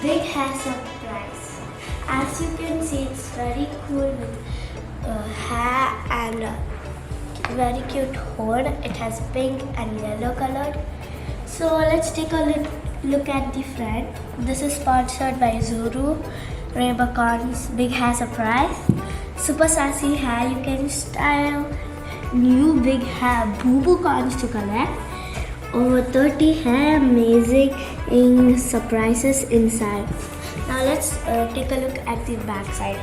big has a price. As you can see, it's very cool with hair and very cute horn. It has pink and yellow colored. So let's take a look at the front. This is sponsored by ZURU Rainbocorns. Big has a price. Super sassy hair. You can style new big hair boo corns to collect. Over 30 hair amazing surprises inside. Now let's take a look at the back side.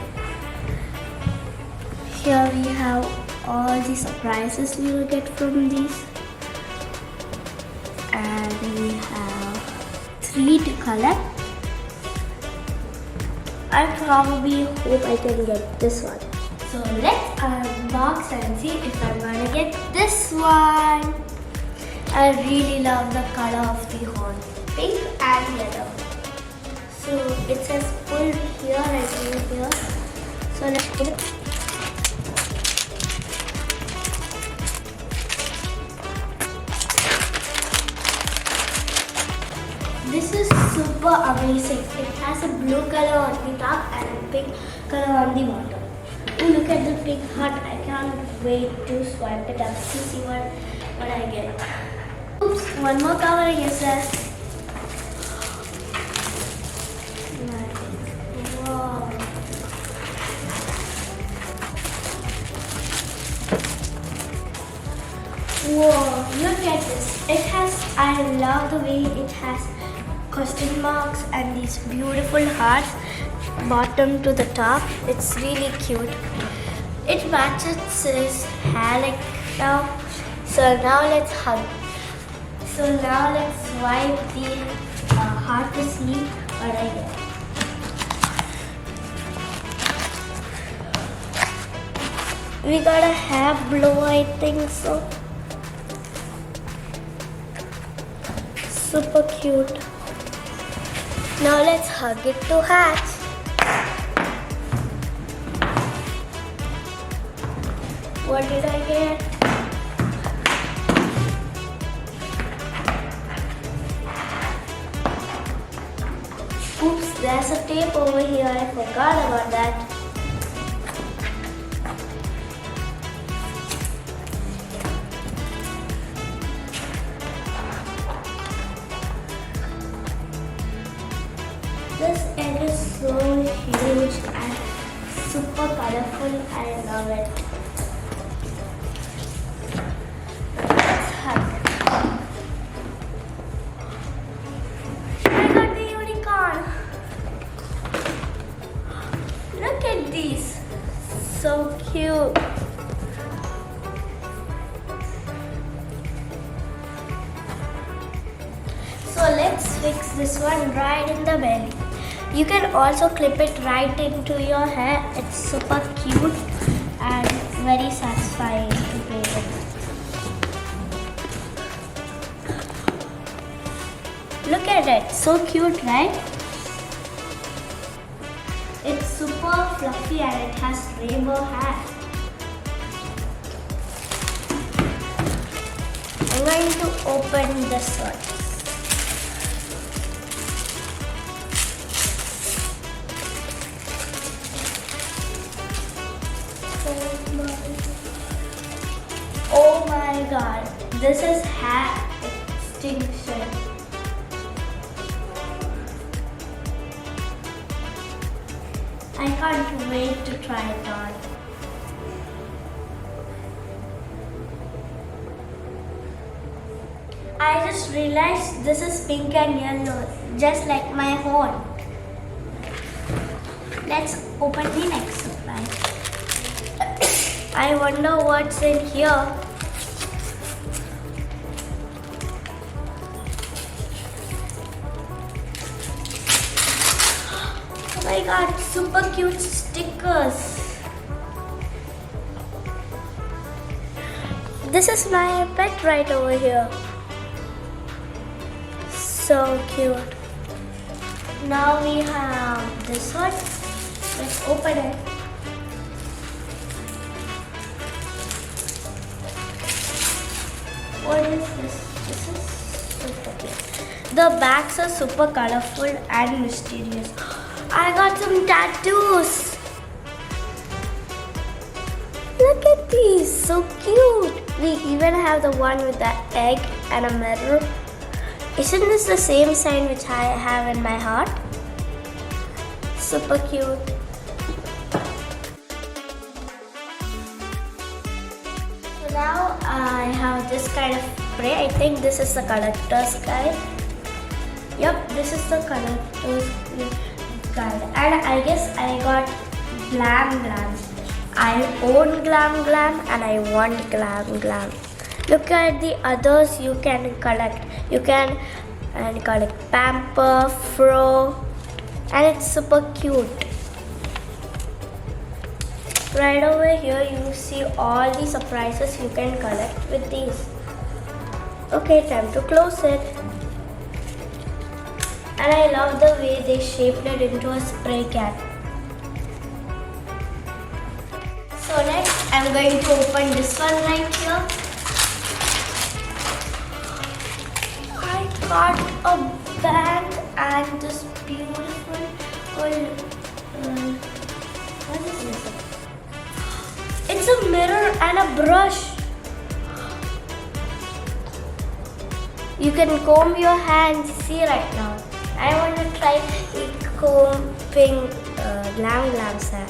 Here we have all the surprises we will get from these, and we have 3 to collect. I probably hope I can get this one. So let's unbox and see if I'm gonna get this one. I really love the color of the horn, pink and yellow. So it says pull here and over here. So let's get it. This is super amazing. It has a blue color on the top and a pink color on the bottom. Oh, look at the pink heart. I can't wait to swipe it up to see what I get. Oops, one more covering is there. Wow. Whoa, look at this. I love the way it has question marks and these beautiful hearts bottom to the top. It's really cute. It matches his hair like now. So now let's hug. So now let's swipe the heart to see what I get. We got a hair blow, I think so. Super cute. Now let's hug it to hatch. What did I get? Oops, there's a tape over here. I forgot about that. This egg is so huge and super colorful. I love it. Let's hug. I got the unicorn. Look at these. So cute. So let's fix this one right in the belly. You can also clip it right into your hair. It's super cute and very satisfying to play with. Look at it, so cute, right? It's super fluffy and it has rainbow hair. I'm going to open this one. Oh my god, this is hair extinction. I can't wait to try it on. I just realized this is pink and yellow, just like my horn. Let's open the next surprise. I wonder what's in here. Oh my god, super cute stickers. This is my pet right over here. So cute. Now we have this one. Let's open it. What is this? This is super cute. The bags are super colorful and mysterious. I got some tattoos. Look at these, so cute. We even have the one with the egg and a mirror. Isn't this the same sign which I have in my heart? Super cute. So now I have this kind of spray. I think this is the collector's guide. Yep, this is the collector's guide. And I guess I got Glam Glam. I own Glam Glam and I want Glam Glam. Look at the others you can collect. You can collect Pamper, Fro, and it's super cute. Right over here you see all the surprises you can collect with these. Okay, time to close it. And I love the way they shaped it into a spray can. So next I'm going to open this one right here. I got a band and this beautiful what is this? It's a mirror and a brush. You can comb your hands, see right now. I want to try combing Glam Glam's hair.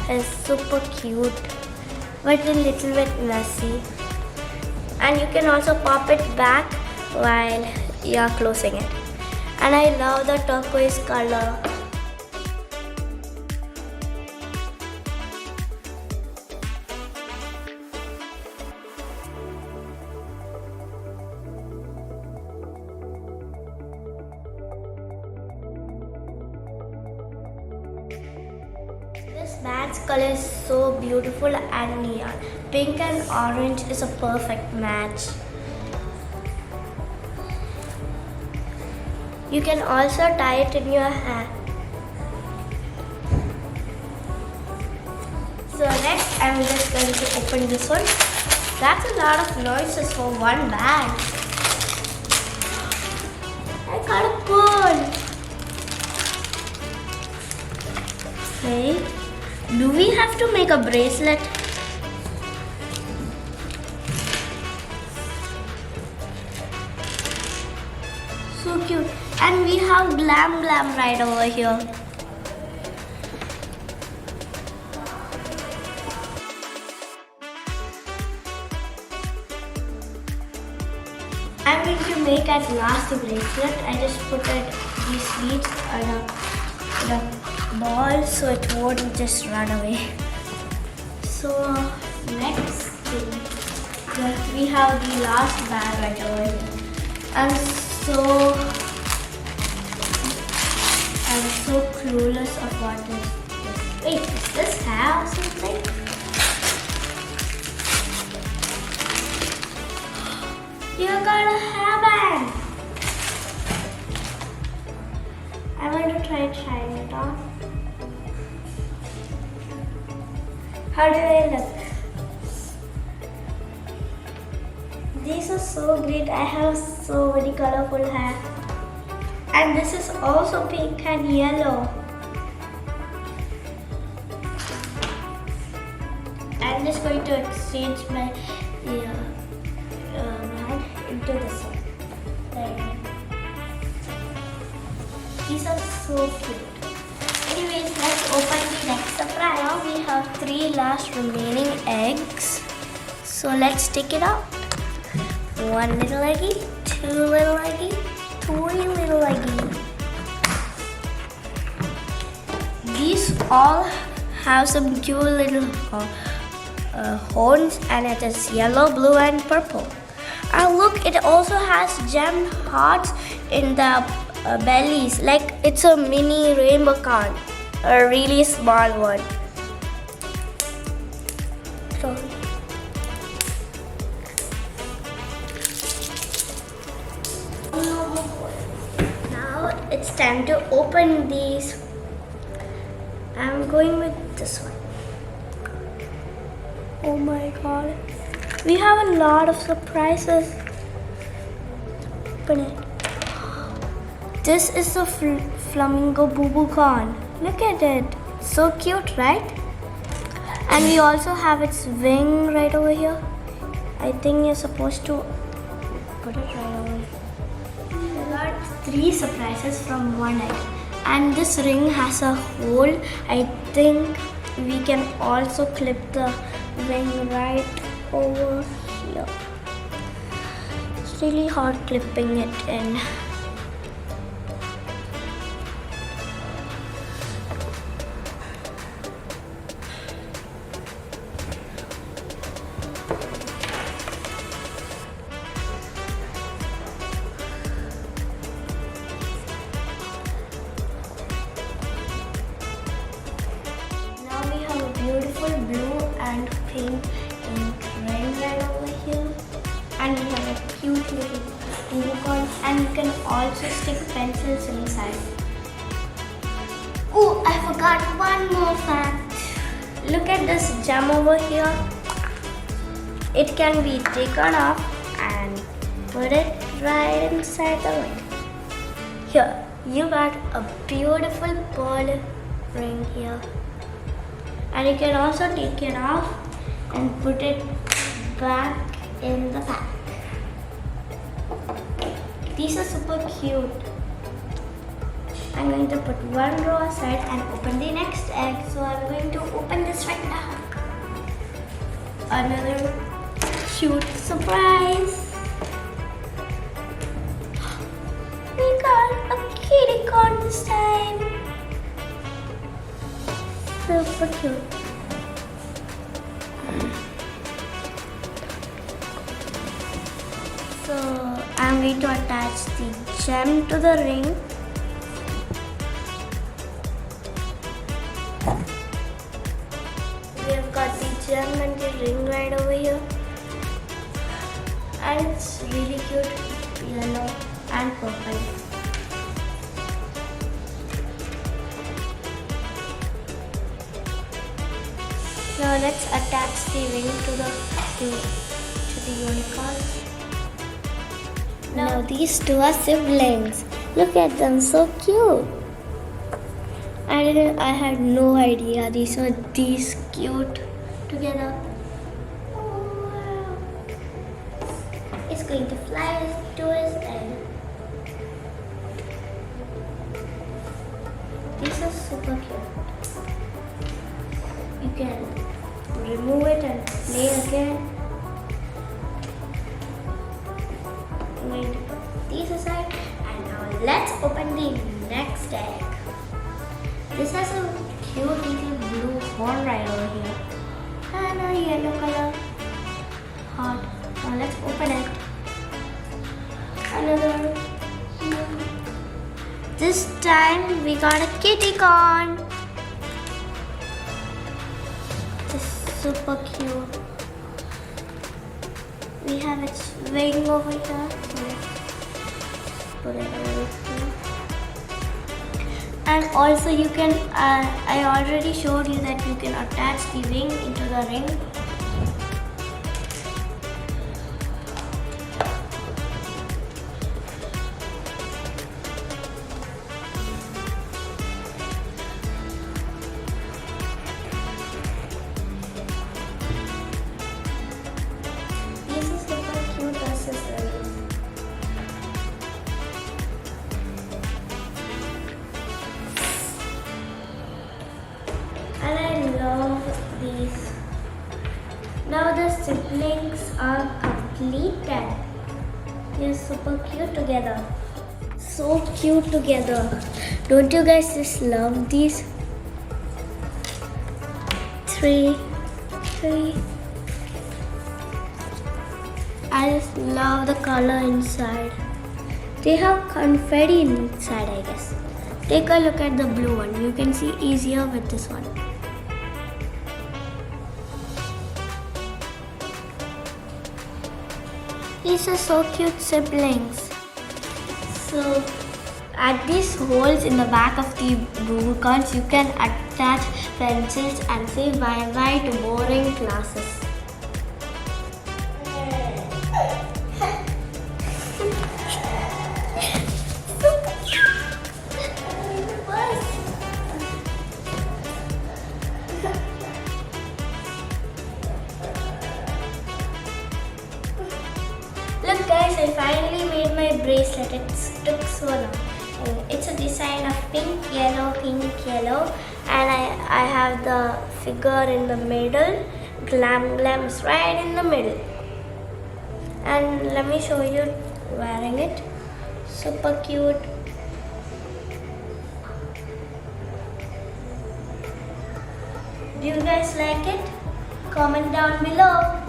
It's super cute, but a little bit messy. And you can also pop it back while you're closing it. And I love the turquoise color. This bag's color is so beautiful and neon. Pink and orange is a perfect match. You can also tie it in your hair. So next I'm just going to open this one. That's a lot of noises for one bag. I got a pearl. Okay. Do we have to make a bracelet? So cute. And we have Glam Glam right over here. I'm going to make at last a bracelet. I just put these beads on a ball so it won't just run away. So next thing, we have the last bag right over here. I'm so clueless of what is this. Wait, does this have something? You got a hairband! I'm going to try trying it on. How do they look? These are so great. I have so many colorful hair. And this is also pink and yellow. I'm just going to exchange my band into this one. Right. These are so cute. Anyways, let's open the next surprise. Now we have 3 last remaining eggs. So let's take it out. 1 little eggy, 2 little eggy, 3 little eggy. These all have some cute little horns, and it is yellow, blue and purple. And look, it also has gem hearts in the bellies, like it's a mini rainbocorn, a really small one. So now it's time to open these. I'm going with this one. Oh my god, we have a lot of surprises. Open it. This is the flamingo boo-boo corn. Look at it. So cute, right? And we also have its wing right over here. I think you're supposed to put it right over here. We got 3 surprises from one egg. And this ring has a hole. I think we can also clip the wing right over here. It's really hard clipping it in. Beautiful blue and pink ink ring right over here, and we have a cute little unicorn, and you can also stick pencils inside. Oh, I forgot one more fact. Look at this gem over here. It can be taken off and put it right inside the ring. Here, you got a beautiful pearl ring here. And you can also take it off and put it back in the pack. These are super cute. I'm going to put one row aside and open the next egg. So I'm going to open this right now. Another cute surprise. We got a kitty corn this time. Super cute. So I'm going to attach the gem to the ring. We have got the gem and the ring right over here. And it's really cute, yellow and purple. Now let's attach the ring to the unicorn. Now these two are siblings. Look at them, so cute. I had no idea these were these cute together. Oh wow! It's going to fly to his end. These are super cute. You can remove it and play again. I'm going to put these aside, and now let's open the next egg. This has a cute little blue horn right over here and a yellow color heart. Now let's open it. Another. This time we got a kitty corn. Super cute. We have its wing over here. Put it over here. And also you can, I already showed you that you can attach the wing into the ring. And I love these. Now the siblings are completed. They're super cute together. So cute together. Don't you guys just love these? Three. I just love the color inside. They have confetti inside, I guess. Take a look at the blue one. You can see easier with this one. These are so cute siblings. So at these holes in the back of the Rainbocorns, you can attach pencils and say bye-bye to boring classes. finally made my bracelet. It took so long. It's a design of pink, yellow, and I have the figure in the middle. Glam is right in the middle. And let me show you wearing it. Super cute. Do you guys like it? Comment down below.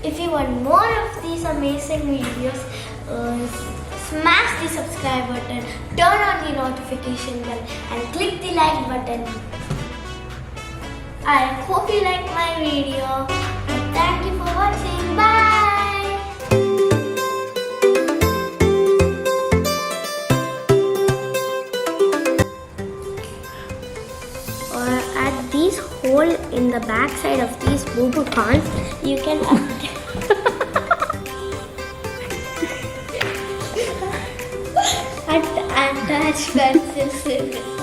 If you want more of these amazing videos, smash the subscribe button, turn on the notification bell and click the like button. I hope you like my video. Thank you for watching. Bye. At these hole in the back side of these Rainbocorns, you can attach pencils in it.